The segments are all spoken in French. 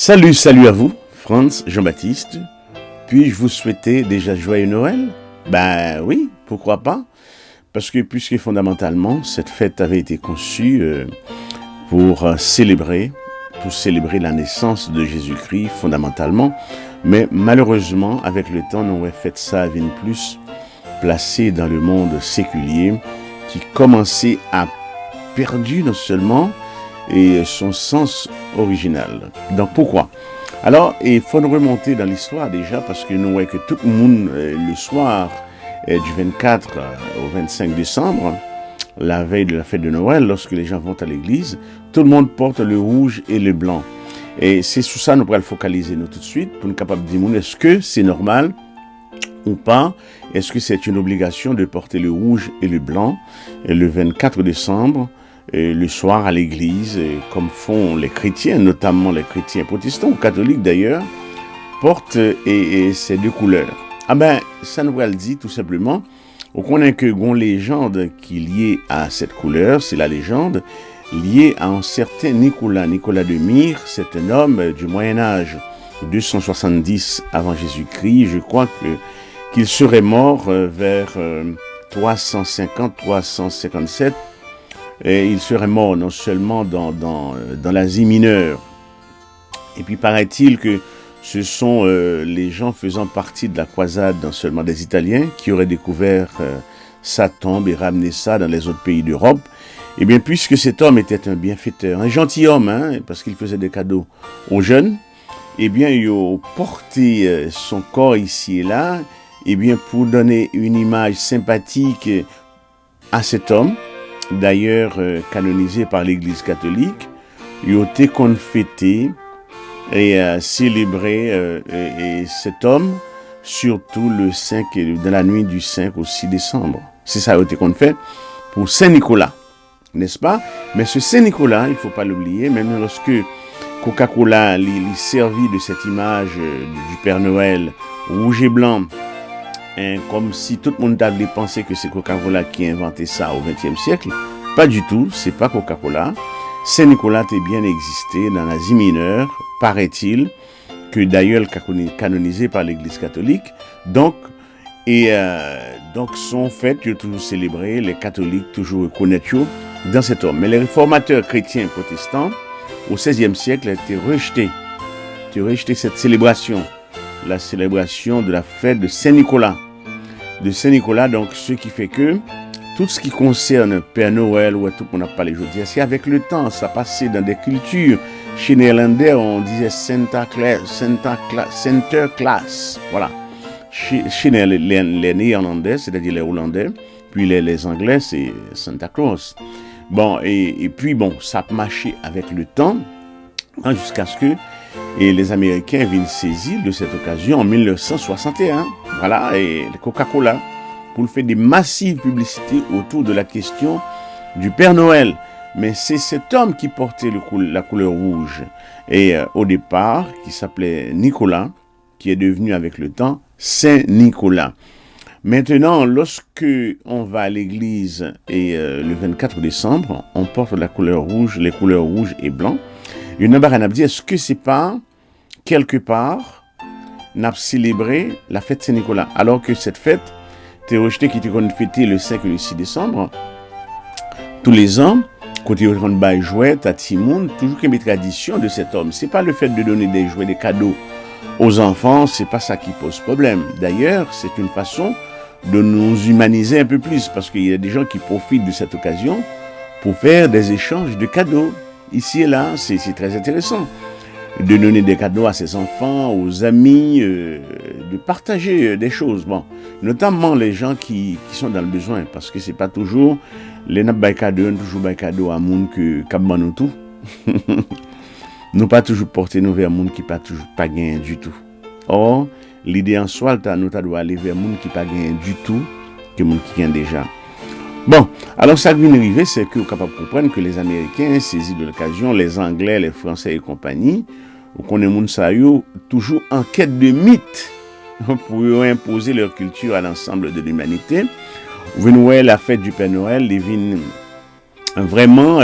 Salut à vous, Franz Jean-Baptiste. Puis-je vous souhaiter déjà joyeux Noël? Ben oui, pourquoi pas? Puisque fondamentalement, cette fête avait été conçue pour célébrer la naissance de Jésus-Christ fondamentalement. Mais malheureusement, avec le temps, on aurait fait ça à une plus placé dans le monde séculier qui commençait à perdre non seulement et son sens original. Donc pourquoi? Alors, il faut nous remonter dans l'histoire déjà, parce que nous voyons que tout le monde, le soir du 24 au 25 décembre, la veille de la fête de Noël, lorsque les gens vont à l'église, tout le monde porte le rouge et le blanc. Et c'est sur ça que nous pourrons focaliser nous tout de suite, pour nous capables de dire, est-ce que c'est normal ou pas? Est-ce que c'est une obligation de porter le rouge et le blanc le 24 décembre le soir à l'église, comme font les chrétiens, notamment les chrétiens protestants ou catholiques d'ailleurs, portent ces deux couleurs. Ah ben, ça nous va le dire tout simplement. On connaît que une légende qui est liée à cette couleur, c'est la légende liée à un certain Nicolas de Myre. C'est un homme du Moyen-Âge, 270 avant Jésus-Christ. Je crois qu'il serait mort vers 350-357. Et il serait mort non seulement dans l'Asie mineure. Et puis paraît-il que ce sont les gens faisant partie de la croisade non seulement des Italiens qui auraient découvert sa tombe et ramené ça dans les autres pays d'Europe. Et bien puisque cet homme était un bienfaiteur, un gentilhomme, parce qu'il faisait des cadeaux aux jeunes, et bien il a porté son corps ici et là, et bien pour donner une image sympathique à cet homme, d'ailleurs canonisé par l'Église catholique, il a été confété et célébré et cet homme, surtout le 5, dans la nuit du 5 au 6 décembre. C'est ça qui a été confété pour Saint-Nicolas, n'est-ce pas? Mais ce Saint-Nicolas, il ne faut pas l'oublier, même lorsque Coca-Cola lui servit de cette image du Père Noël rouge et blanc, comme si tout le monde avait pensé que c'est Coca-Cola qui a inventé ça au XXe siècle. Pas du tout, c'est pas Coca-Cola. Saint-Nicolas a bien existé dans l'Asie mineure, paraît-il, que d'ailleurs canonisé par l'Église catholique. Donc son fête, il est toujours célébré, les catholiques toujours reconnaissent dans cet homme. Mais les réformateurs chrétiens protestants, au XVIe siècle, ont été rejetés cette célébration, la célébration de la fête de Saint-Nicolas. Donc ce qui fait que tout ce qui concerne Père Noël, ou tout le monde a parlé aujourd'hui, c'est avec le temps, ça passait dans des cultures. Chez les Néerlandais, on disait Sinterklaas, voilà. Chez les Néerlandais, c'est-à-dire les Hollandais, puis les Anglais, c'est Santa Claus. Bon, et puis bon, ça a marché avec le temps, jusqu'à ce que les Américains viennent saisir de cette occasion en 1961. Voilà, et le Coca-Cola, pour faire des massives publicités autour de la question du Père Noël. Mais c'est cet homme qui portait la couleur rouge. Et au départ, qui s'appelait Nicolas, qui est devenu avec le temps Saint-Nicolas. Maintenant, lorsque on va à l'église et le 24 décembre, on porte les couleurs rouges et blancs. Il y a un dit, est-ce que c'est pas quelque part n'a célébré la fête Saint-Nicolas, alors que cette fête était rejetée qui était fêtée le 5 et le 6 décembre tous les ans, côté on bail jouet à Timoun, toujours qu'il y a une tradition de cet homme. C'est pas le fait de donner des jouets, des cadeaux aux enfants, c'est pas ça qui pose problème. D'ailleurs, c'est une façon de nous humaniser un peu plus, parce qu'il y a des gens qui profitent de cette occasion pour faire des échanges de cadeaux ici et là. C'est très intéressant de donner des cadeaux à ses enfants, aux amis, de partager des choses, bon, notamment les gens qui sont dans le besoin, parce que c'est pas toujours les cadeaux, toujours des cadeaux à monde que nous tout. Nous pas toujours porter nous vers monde qui pas toujours pas gagné du tout. Or, l'idée en soi, nous doit aller vers monde qui pas gagné du tout que monde qui gagne déjà. Bon, alors ça qui vient arriver, c'est que vous êtes capable de comprendre que les Américains saisissent de l'occasion, les Anglais, les Français et compagnie, ou qu'on est toujours en quête de mythes pour imposer leur culture à l'ensemble de l'humanité. Vous voyez la fête du Père Noël, les vignes vraiment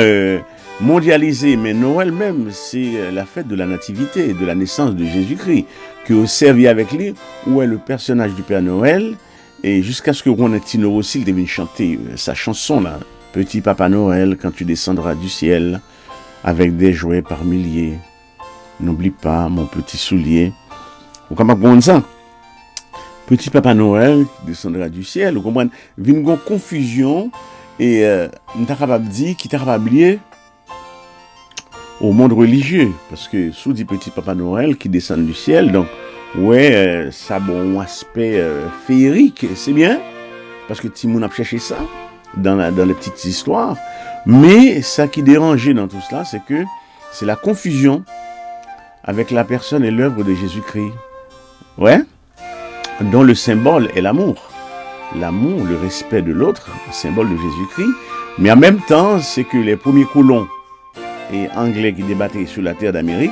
mondialisé, mais Noël même, c'est la fête de la nativité, de la naissance de Jésus-Christ, que vous servez avec lui, où est le personnage du Père Noël, et jusqu'à ce que Ron Tino aussi devienne chanter sa chanson là, Petit Papa Noël, quand tu descendras du ciel, avec des jouets par milliers, n'oublie pas mon petit soulier. Vous comprenez ça? Petit Papa Noël qui descendra du ciel, vous comprenez? Il y a une confusion, et nous sommes capables de dire qu'il est capable de lier au monde religieux, parce que sous dit Petit Papa Noël qui descend du ciel, donc ouais, ça a bon aspect féerique, c'est bien, parce que Timoun a cherché ça dans les petites histoires, mais ça qui dérangeait dans tout cela, c'est que c'est la confusion avec la personne et l'œuvre de Jésus-Christ, ouais, dont le symbole est l'amour. L'amour, le respect de l'autre, le symbole de Jésus-Christ, mais en même temps, c'est que les premiers colons et anglais qui débattaient sur la terre d'Amérique,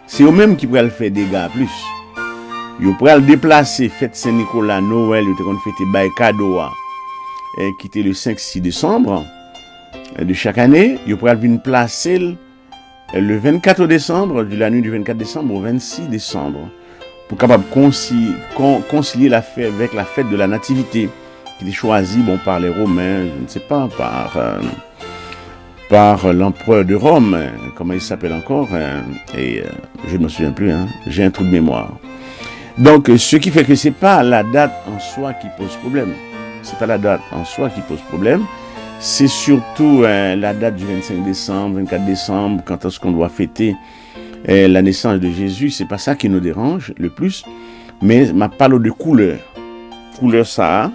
c'est eux-mêmes qui pourraient le faire des dégâts plus. Ils pourraient le déplacer, fête Saint-Nicolas, Noël, ils pourraient fêter Baï Cadeau, qui était le 5-6 décembre de chaque année. Ils pourraient venir placer le 24 décembre, de la nuit du 24 décembre au 26 décembre, pour capable concilier la fête avec la fête de la Nativité, qui était choisie par les Romains, je ne sais pas, par l'empereur de Rome, comment il s'appelle encore, et je ne me souviens plus, j'ai un trou de mémoire. Donc, ce qui fait que c'est pas la date en soi qui pose problème. C'est pas la date en soi qui pose problème. C'est surtout la date du 25 décembre, 24 décembre, quand est-ce qu'on doit fêter la naissance de Jésus. C'est pas ça qui nous dérange le plus. Mais ma parle de couleur. Couleur ça,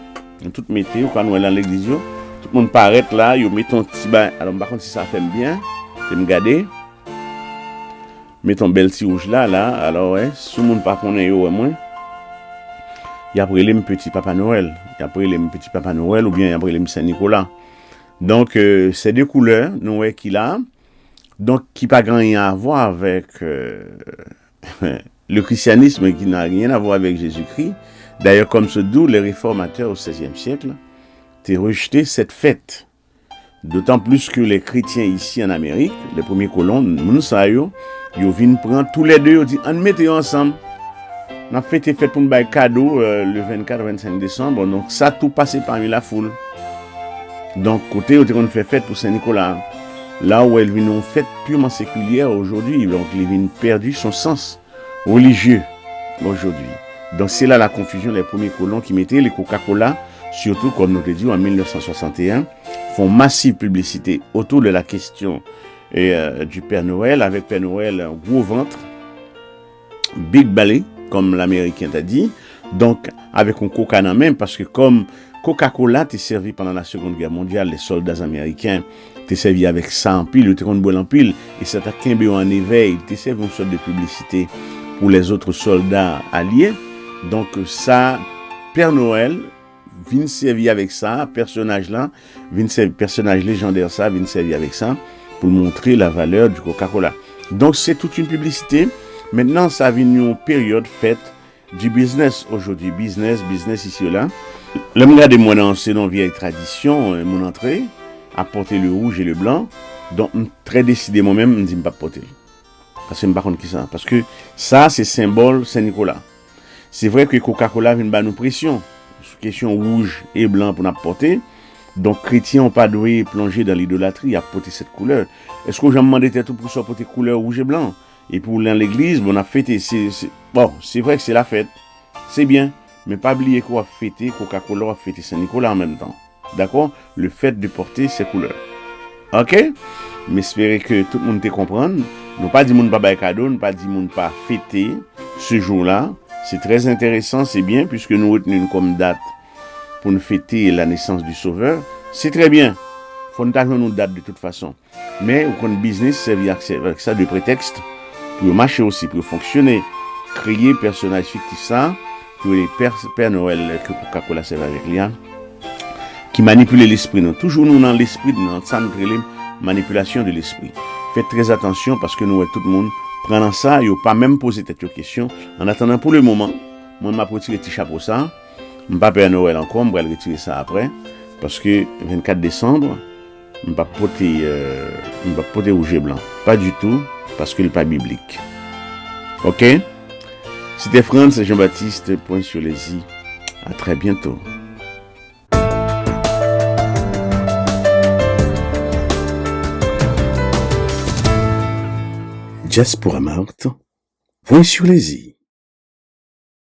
toute météo, quand nous allons dans l'église, tout le monde paraît là, ils mettent un petit bain. Alors, par contre, si ça fait bien, c'est me garder. Mets ton bel petit rouge là, alors ouais, si tout le monde pas connaît moi, il y a pris les Petit Papa Noël, il y a pris les Petit Papa Noël ou bien il y a pris les Saint-Nicolas. Donc ces deux couleurs, nous ouais qu'il a, donc qui pas grand rien à voir avec le christianisme, qui n'a rien à voir avec Jésus-Christ. D'ailleurs, comme ce d'où les réformateurs au XVIe siècle ont rejeté cette fête. D'autant plus que les chrétiens ici en Amérique, les premiers colons, nous savons, ils viennent prendre tous les deux, ils disent, on mettez ensemble. On a fait pour un cadeau le 24-25 décembre, donc ça tout passé parmi la foule. Donc, côté où on fait fête pour Saint-Nicolas, là où elle vient une fête purement séculière aujourd'hui, donc elle vient perdu son sens religieux aujourd'hui. Donc c'est là la confusion, les premiers colons qui mettaient les Coca-Cola, surtout comme nous l'avons dit en 1961, font massive publicité autour de la question du Père Noël, avec Père Noël un gros ventre, big belly, comme l'Américain t'a dit, donc avec un coca dans même, parce que comme Coca-Cola t'est servi pendant la Seconde Guerre mondiale, les soldats américains t'est servi avec ça en pile, le terrain de bois en pile, et ça t'a quimbé en éveil, t'est servi une sorte de publicité pour les autres soldats alliés. Donc ça, Père Noël vient servir avec ça, personnage légendaire ça, vient servir avec ça, pour montrer la valeur du Coca-Cola. Donc c'est toute une publicité. Maintenant, ça a venu une période faite du business aujourd'hui. Business ici ou là. Le regardez moi dans c'est une vieille tradition, mon entrée, à porter le rouge et le blanc. Donc, très décidé moi-même, je ne dis pas porter. Parce que je ne sais pas qui ça. Parce que ça, c'est symbole Saint-Nicolas. C'est vrai que Coca-Cola vient de nous pression. Sur question rouge et blanc pour nous porter. Donc, chrétiens n'ont pas dû plonger dans l'idolâtrie à porter cette couleur. Est-ce que j'ai demandé tout pour ça porter couleur rouge et blanc? Et pour l'église, on a fêté. Bon, c'est vrai que c'est la fête. C'est bien. Mais pas oublier qu'on a fêté, Coca-Cola a fêté Saint-Nicolas en même temps. D'accord? Le fait de porter ces couleurs. Ok? Mais j'espère que tout le monde te comprenne. Nous pas dit moun pas bail cadeau, nous pas dit moun pas fêter ce jour-là. C'est très intéressant, c'est bien, puisque nous retenons comme date pour nous fêter la naissance du Sauveur. C'est très bien. Faut nous avoir une date de toute façon. Mais au compte business, servir avec ça de prétexte pour marcher aussi, pour fonctionner. Créer personnage fictif ça, pour les Père Noël que Coca-Cola servent avec lui, qui manipule l'esprit. Nous. Toujours nous dans l'esprit, dans ça nous manipulation de l'esprit. Faites très attention parce que nous, tout le monde, prenant ça, il ne pas même poser cette question. En attendant, pour le moment, moi, je vais retirer le petit chapeau ça. Je ne vais pas Père Noël encore, je vais retirer ça après. Parce que 24 décembre, m'pa porter rouge et blanc. Pas du tout, parce qu'il n'est pas biblique. Ok? C'était Franz et Jean-Baptiste, point sur les i. À très bientôt. Diaspora Marthe, point sur les i.